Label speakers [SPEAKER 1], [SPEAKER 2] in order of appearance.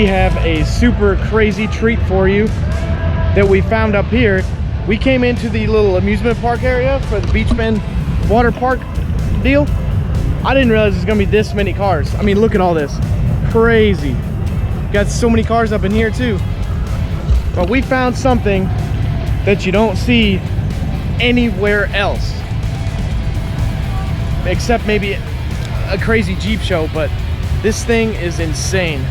[SPEAKER 1] we have a super crazy treat for you that we found up here. We came into the little amusement park area for the Beach Bend water park deal. I didn't realize there's gonna be this many cars. I mean, look at all this. Crazy. Got so many cars up in here too. But we found something that you don't see anywhere else. Except maybe a crazy Jeep show, but this thing is insane.